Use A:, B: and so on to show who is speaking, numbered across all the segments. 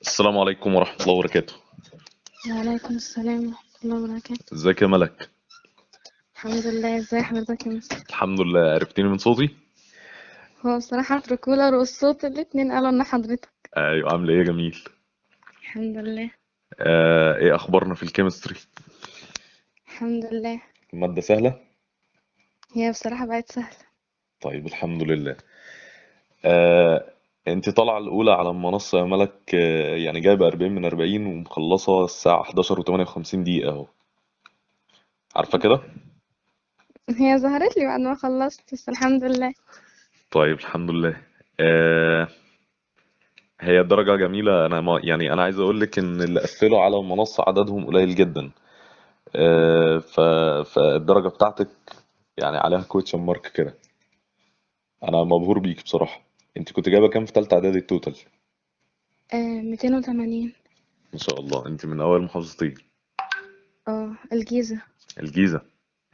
A: السلام عليكم ورحمة الله وبركاته.
B: وعليكم السلام ورحمة الله وبركاته.
A: ازيك يا ملك؟
B: الحمد لله، ازي حضرتك يا مستر؟
A: الحمد لله. عرفتيني من صوتي؟
B: هو بصراحة التركولر والصوت الاتنين قالوا ان حضرتك.
A: ايوه، عامل ايه يا جميل؟
B: الحمد لله.
A: ايه اخبارنا في الكيمستري؟
B: الحمد لله.
A: المادة سهلة؟
B: هي بصراحة بقت سهلة.
A: طيب الحمد لله. آه انت طالعة الأولى على المنصة يا ملك، يعني جايبة 40 من 40 ومخلصة الساعة 11 و58 دقيقة اهو. عارفة كده؟
B: هي ظهرت لي بعد ما خلصت بس الحمد لله.
A: طيب الحمد لله. آه هي الدرجة جميلة. انا ما يعني انا عايز اقول لك ان اللي قفلوا على المنصة عددهم قليل جدا. آه ف... فالدرجة بتاعتك يعني عليها كويتشن مارك كده. انا مبهور بيك بصراحه. انت كنت جايبه كام في ثالثه اعدادي التوتال؟
B: 280.
A: ما شاء الله، انت من اوائل المحافظتين.
B: اه، الجيزة.
A: الجيزه.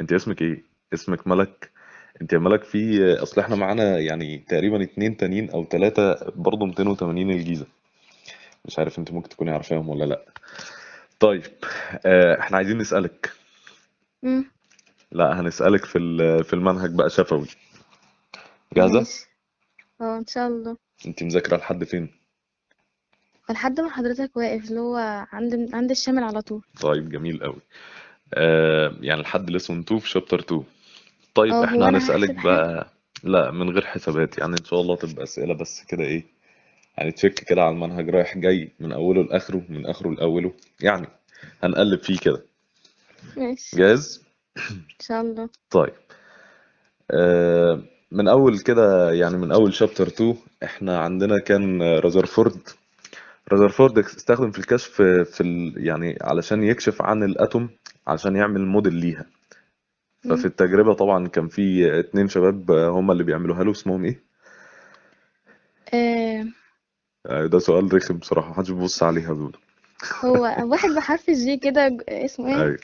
A: انت اسمك ايه؟ اسمك ملك. انت يا ملك، في اصل احنا معانا يعني تقريبا اتنين تانيين او ثلاثه برضه 280 الجيزه. مش عارف انت ممكن تكوني عارفاهم ولا لا. طيب. احنا عايزين نسالك.
B: مم.
A: لا، هنسالك في المنهج بقى شفوي. جاهزه؟
B: ماشي. اه، ان شاء الله.
A: انت مذاكره لحد فين؟
B: لحد ما حضرتك واقف اللي هو عند الشامل على طول.
A: طيب جميل قوي. يعني لحد ليسون 2 في شابتر 2. طيب
B: اه، هو
A: احنا
B: انا
A: هنسألك
B: هحسب حاجة؟
A: بقى. لا، من غير حسابات، يعني ان شاء الله تبقى اسئلة بس كده ايه. يعني تشيك كده على المنهج رايح جاي من اوله لاخره من اخره لاوله يعني. هنقلب فيه كده.
B: ماشي.
A: جاهز؟
B: ان شاء الله.
A: طيب. آه من اول كده، يعني من اول شابتر 2 احنا عندنا كان رذرفورد. رذرفورد استخدم في الكشف يعني علشان يكشف عن الاتوم، علشان يعمل موديل ليها. ففي
B: مم.
A: التجربة طبعا كان في اتنين شباب، هم اللي بيعملوها له، اسمهم ايه؟
B: آه
A: ده سؤال رخم بصراحة، محدش بيبص عليها دول.
B: هو واحد بحرف الجي كده، اسمه ايه؟
A: ايوه.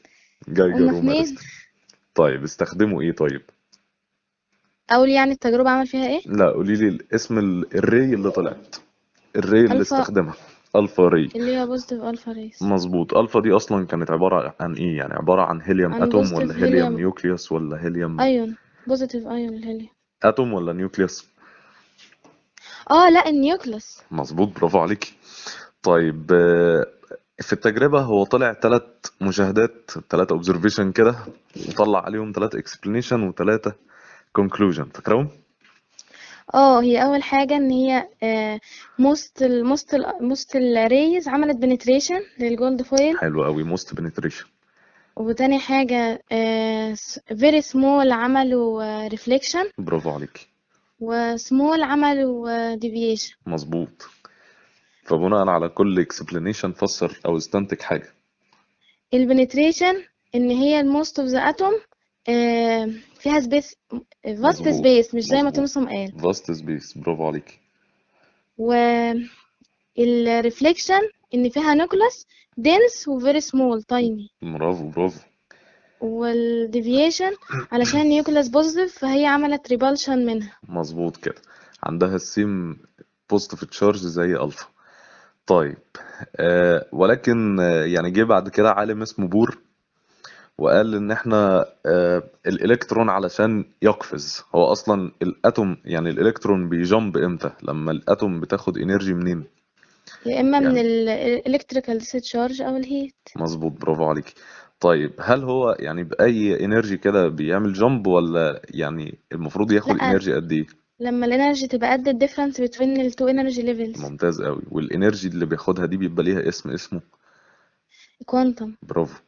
A: جايجر
B: هما اتنين.
A: ومارستر. طيب استخدموا ايه طيب؟
B: اقول يعني التجربة عمل فيها ايه؟
A: لا، قولي لي اسم الري اللي طلعت. الري اللي
B: الفا.
A: استخدمها. الفا ري.
B: اللي هي بوزيتيف الفا ريس.
A: مظبوط. الفا دي اصلا كانت عبارة عن ايه؟ يعني عبارة عن هيليوم
B: عن
A: اتوم ولا
B: بوزيتيف
A: هيليوم
B: هيليوم
A: نيوكليوس ولا هيليوم
B: ايون. بوزيتيف ايون الهيليوم.
A: اتوم ولا نيوكليوس؟
B: لا، النيوكلس.
A: مظبوط، برافو عليكي. طيب. في التجربة هو طلع ثلاث مشاهدات، ثلاثة اوبزرفيشن كده، وطلع عليهم ثلاثة اكسبلانيشن وثلاثة كونكلوجن. فاكرهم؟
B: هي اول حاجة ان هي موست الريز عملت بنتريشن للجولد فويل.
A: حلو قوي، موست بنتريشن.
B: وتاني حاجة فيري سمول عملوا ريفليكشن.
A: برافو عليكي.
B: وسمول عملوا ديفيشن.
A: مظبوط. فبناء على كل explanation فسر او استنتج حاجة.
B: البنتريشن ان هي الموست اوف ذا اتوم فيها سبيس، فاست
A: مظبوط.
B: سبيس، مش زي ما
A: مظبوط.
B: تومسون قال.
A: vast space، برافو عليكي.
B: والريفليكشن ان فيها نيوكلس دينس وفيري سمول تايني.
A: برافو برافو.
B: والديفيشن علشان نيوكلس بوزيتيف فهي عملت ريبالشن منها.
A: مظبوط كده. عندها السيم بوزيتيف تشارج زي الفا. طيب. ولكن يعني جه بعد كده عالم اسمه بور، وقال ان احنا الالكترون علشان يقفز، هو اصلا الاتوم، يعني الالكترون بيجمب امتى؟ لما الاتوم بتاخد انرجي منين؟
B: يا اما من
A: يعني
B: الالكتريكال ديسشارج او الهيت.
A: مظبوط، برافو عليك. طيب هل هو يعني بأي انرجي كده بيعمل جمب، ولا يعني المفروض ياخد
B: لا،
A: انرجي قد ايه؟
B: لما الانرجي تبقى قد الديفرنس بين التو انرجي ليفلز.
A: ممتاز قوي. والانرجي اللي بياخدها دي بيبقى ليها اسمه.
B: كوانتم.
A: برافو.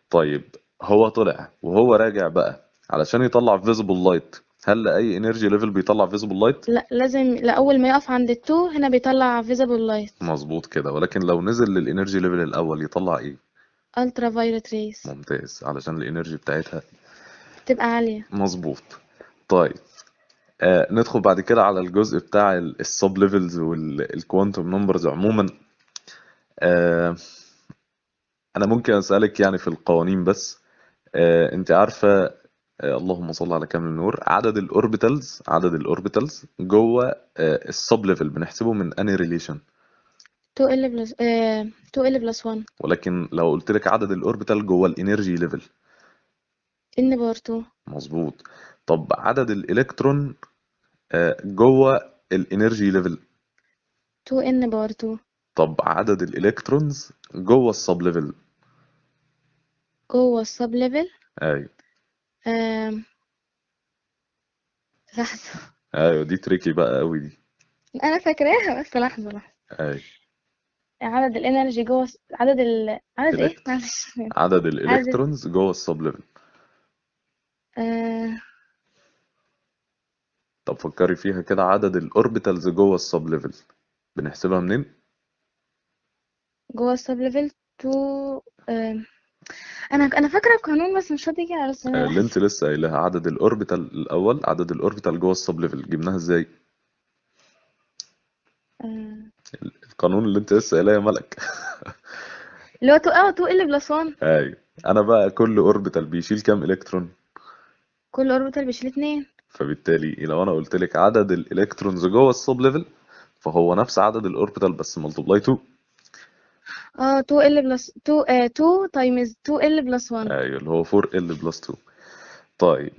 A: طيب. هو طلع وهو راجع بقى علشان يطلع فيزيبل لايت. هل لأي انرجي ليفل بيطلع فيزيبل لايت؟
B: لا، لازم لأول ما يقف عند التو هنا بيطلع visible light.
A: مظبوط كده. ولكن لو نزل للانرجي ليفل الاول يطلع ايه؟
B: ultra violet rays.
A: ممتاز، علشان الانرجي بتاعتها.
B: تبقى عالية.
A: مظبوط. طيب. ندخل بعد كده على الجزء بتاع السب ليفلز والكوانتم نمبرز عموما. آه انا ممكن اسالك يعني في القوانين بس. انت عارفه. اللهم صل على كامل النور. عدد الاوربيتالز جوه السب ليفل بنحسبه من اني ريليشن؟
B: 2L بلس 2L بلس 1
A: ولكن لو قلت لك عدد الاوربيتال جوه الانرجي ليفل.
B: N باور 2.
A: مظبوط. طب عدد الالكترون جوه الانرجي ليفل.
B: 2N باور 2
A: طب عدد الالكترونز جوه السب ليفل.
B: جوه السب ليفل.
A: ايوه.
B: لحظة.
A: ايوه دي تريكي بقى قوي دي.
B: أنا فاكراها بس لحظة.
A: ايوه.
B: عدد الانرجي جوه عدد ايه؟
A: الكترون.
B: معلش.
A: عدد
B: عدد
A: الالكترونز جوه السب ليفل.
B: آه...
A: طب فكري فيها كده، عدد الاوربيتالز جوه السب ليفل بنحسبها منين؟
B: جوه السب ليفل 2. انا فاكره القانون بس مش راضي يجي على لساني
A: اللي انت
B: لحظه.
A: لسه قايلها، عدد الاوربيتال الاول، عدد الاوربيتال جوه السب ليفل جبناها ازاي؟
B: آه...
A: القانون اللي انت لسه قايلها يا ملك.
B: اللي هو 2 ال بلس 1.
A: ايوه. انا بقى كل اوربيتال بيشيل كام الكترون؟
B: كل اوربيتال بيشيل 2.
A: فبالتالي لو انا قلت لك عدد الالكترونز جوه السب ليفل، فهو نفس عدد الاوربيتال بس ملتبلاي 2.
B: 2 ال بلس 2 2 تايمز 2 ال بلس 1.
A: ايوه اللي هو 4 ال بلس 2. طيب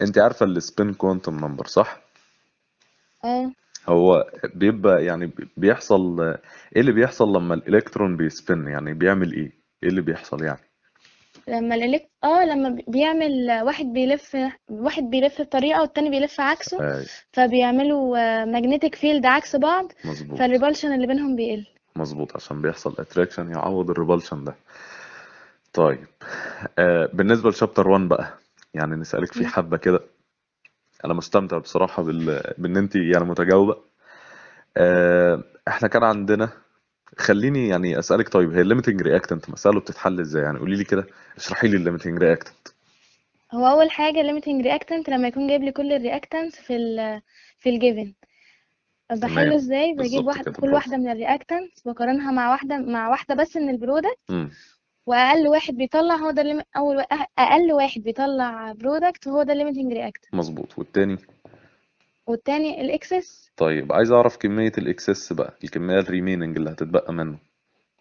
A: انت عارفه السبين كوانتم نمبر صح؟
B: اه
A: هو بيبقى يعني بيحصل ايه اللي بيحصل لما الالكترون بيسبن؟ يعني بيعمل ايه؟ ايه اللي بيحصل يعني؟
B: لما بيعمل واحد بيلف بطريقه والتاني بيلف عكسه،
A: ايوه
B: فبيعملوا ماجنتيك فيلد عكس بعض،
A: مظبوط.
B: فالريبالشن اللي بينهم بيقل.
A: مظبوط عشان بيحصل اتراكشن يعوض الريبulsion ده. طيب بالنسبة لشابتر 1 بقى، يعني نسألك فيه
B: مم.
A: حبة كده. انا مستمتع بصراحة بان انت يعني متجاوبة. احنا كان عندنا، خليني يعني اسألك، طيب هي الليميتنج رياكتنت مسألة بتتحل ازاي؟ يعني قولي لي كده، اشرحي لي الليميتنج رياكتنت.
B: هو اول حاجه limiting reactant لما يكون جايب لي كل الرياكتانتس في الجيفن، بحله
A: تمام
B: ازاي؟ بجيب
A: بالظبط كده،
B: كل
A: برافو.
B: واحده من الرياكتانتس بقارنها مع واحده بس من البرودكت،
A: امم.
B: واقل واحد بيطلع هو ده اللي اقل واحد بيطلع برودكت هو ده limiting reactant،
A: مظبوط. والتاني؟
B: والتاني الاكسس.
A: طيب عايز اعرف كمية الاكسس بقى، الكمية الريميننج اللي هتتبقى منه،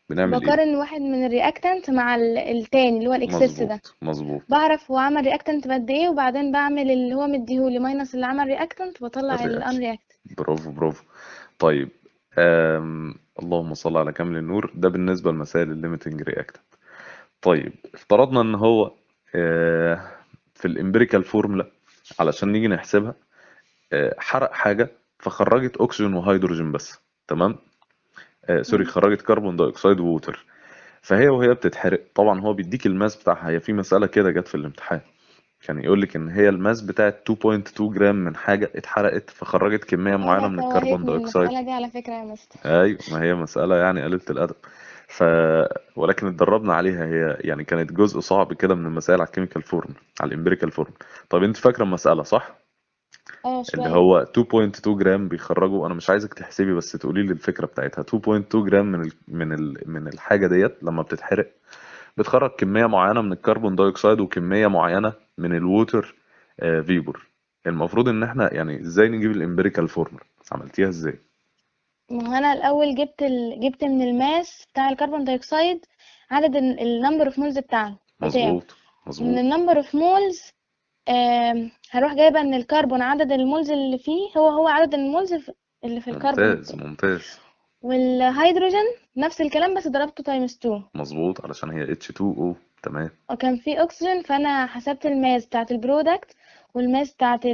A: بنعمل ايه؟
B: بقارن واحد من الرياكتانت مع التاني اللي هو الاكسس ده،
A: مظبوط مظبوط.
B: بعرف هو عمل رياكتنت بقد ايه، وبعدين بعمل اللي هو مديهولي ماينس اللي عمل رياكتنت وبطلع الان
A: الرياكشن.
B: رياكتنت.
A: برافو برافو. طيب اللهم صل على كامل النور. ده بالنسبة لمسائل الليميتنج رياكتنت. طيب افترضنا ان هو آه في الامبيريكال فورمولا علشان نيجي نحسبها حرق حاجة فخرجت اكسجين وهيدروجين بس. تمام. سوري،
B: مم.
A: خرجت كربون دايوكسيد ووتر. فهي وهي بتتحرق طبعا هو بيديك الماس بتاعها. هي في مسألة كده جت في الامتحان، كان يقول لك ان هي الماس بتاعت 2.2 جرام من حاجة اتحرقت فخرجت كمية معينة
B: انا
A: من الكربون
B: توهتني
A: دايوكسيد.
B: المسألة دي على فكرة يا مستر.
A: ايوه ما هي مسألة يعني قليلة الأدب. ف ولكن اتدربنا عليها، هي يعني كانت جزء صعب كده من المسائل على الكيميكال فورم، على الامبيريكال فورم. طب انت فاكرة المسألة صح؟
B: اه
A: اللي
B: شوية.
A: هو 2.2 جرام بيخرجوا، انا مش عايزك تحسبي بس تقولي لي الفكرة بتاعتها. 2.2 جرام من الحاجة ديت لما بتتحرق بتخرج كمية معينة من الكربون دايوكسيد وكمية معينة من الووتر فيبور. المفروض ان احنا يعني ازاي نجيب الامبيريكال فورمولا؟ عملتيها ازاي؟
B: ما هو انا الاول جبت من الماس بتاع الكربون دايوكسيد عدد النمبر اوف مولز بتاعه،
A: مظبوط
B: ومن
A: مظبوط.
B: النمبر اوف مولز هروح جايبه ان الكربون عدد المولز اللي فيه هو عدد المولز اللي في الكربون
A: ممتاز
B: التاني،
A: ممتاز.
B: والهيدروجين نفس الكلام بس ضربته تايمز 2،
A: مظبوط علشان هي H2O. تمام.
B: وكان في اكسجين، فانا حسبت الماس بتاعت البرودكت والماس بتاعت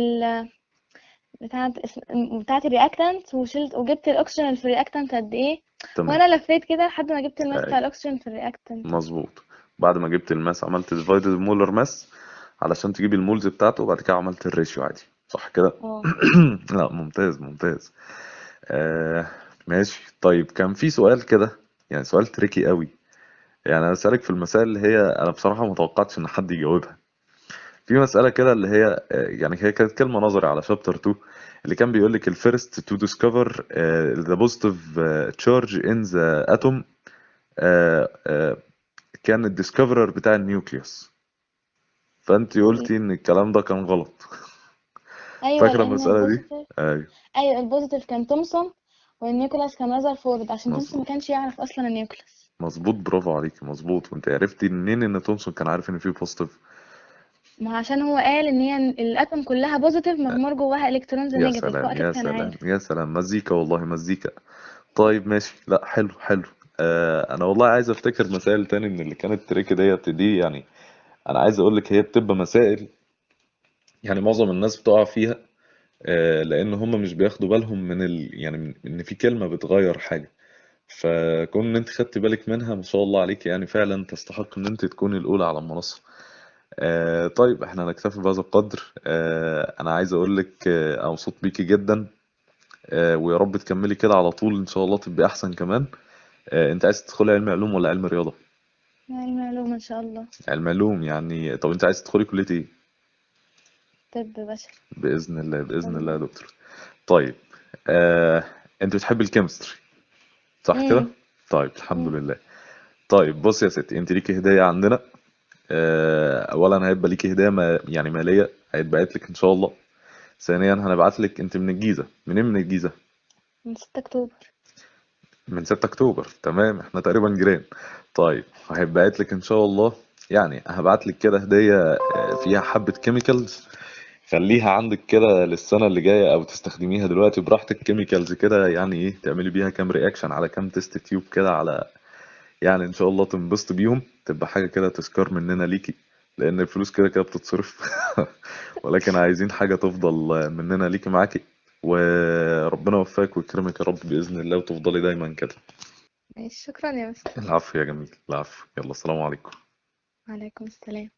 B: الرياكتانت، وجبت الاكسجين اللي في الرياكتانت قد ايه،
A: تمام.
B: وانا لفيت كده لحد ما جبت الماس
A: اي
B: بتاع الاكسجين في الرياكتانت.
A: مظبوط. بعد ما جبت الماس عملت ديفايدد مولر ماس علشان تجيبي المولز بتاعته، وبعد كده عملت الريشيو عادي، صح كده؟
B: اه
A: لا ممتاز ممتاز. آه ماشي. طيب كان في سؤال كده، يعني سؤال تريكي قوي. يعني انا اسالك في المسائل اللي هي انا بصراحه ما توقعتش ان حد يجاوبها. في مساله كده اللي هي يعني هي كانت كلمه نظري على شابتر 2، اللي كان بيقول لك الفيرست تو ديسكفر ذا بوزيتيف تشارج ان ذا اتوم كان الديسكفرر بتاع النيوكليوس. فانت قلتي ان الكلام ده كان غلط.
B: ايوه
A: فاكره
B: لان
A: المساله دي؟
B: البوزيتيف،
A: ايوه
B: ايوه البوزيتيف كان تومسون، والنيوكلاس كان رذرفورد عشان تومسون ما
A: مظبوط
B: كانش يعرف اصلا النيوكلاس.
A: مظبوط، برافو عليك، مظبوط. وانت عرفتي منين ان تومسون كان عارف ان فيه بوزيتيف؟
B: ما هو عشان هو قال ان هي الاتوم كلها بوزيتيف مغمور جواها الكترونز
A: يا
B: نيجاتيف،
A: سلام
B: فاكيد
A: يا
B: كان
A: سلام
B: عارف.
A: يا سلام، مزيكا والله مزيكا. طيب ماشي، لا حلو حلو. انا والله عايز افتكر مسائل تاني من اللي كانت تريك دي يعني. انا عايز اقول لك هي بتبقى مسائل يعني معظم الناس بتقع فيها، لان هم مش بياخدوا بالهم من يعني من ان في كلمة بتغير حاجة. فكون ان انت خدت بالك منها، ما شاء الله عليك، يعني فعلا تستحق ان انت تكوني الاولى على المنصة. طيب احنا هنكتفي بهذا القدر. انا عايز اقول لك انا مبسوط بيكي جدا. ويا رب تكملي كده على طول ان شاء الله، تبقي احسن كمان. انت عايز تدخلي علم علوم ولا علم رياضة؟
B: المعلومة ان شاء الله.
A: علم علوم يعني. طب انت عايز تدخلي كلية ايه؟
B: طب بشري.
A: بإذن الله
B: ان شاء
A: بإذن الله يا
B: الله.
A: دكتور. طيب انت بتحبي الكيمستري صح كده؟
B: امم.
A: طيب الحمد لله. طيب بص يا ستي، انت ليكي هدية عندنا. اولا هيبقى ليكي هدية يعني مالية هيتبعت لك ان شاء الله. ثانيا هنبعت لك، انت من الجيزة، منين من الجيزة؟
B: من 6 اكتوبر.
A: من 6 اكتوبر، تمام، احنا تقريبا جيران. طيب هيبعت لك ان شاء الله، يعني هبعت لك كده هدية فيها حبة كيميكالز. خليها عندك كده للسنة اللي جاية او تستخدميها دلوقتي براحتك. كيميكالز كده يعني ايه، تعملي بيها كام رياكشن على كام تيست تيوب كده، على يعني ان شاء الله تنبسط بيهم، تبقى حاجة كده تذكار مننا ليكي، لان الفلوس كده كده بتتصرف. ولكن عايزين حاجة تفضل مننا ليكي معاكي. وربنا يوفقك ويكرمك يا رب بإذن الله، وتفضلي دايما كده.
B: ماشي، شكرا يا مستر.
A: العفو يا جميل، العفو. يلا السلام عليكم.
B: وعليكم السلام.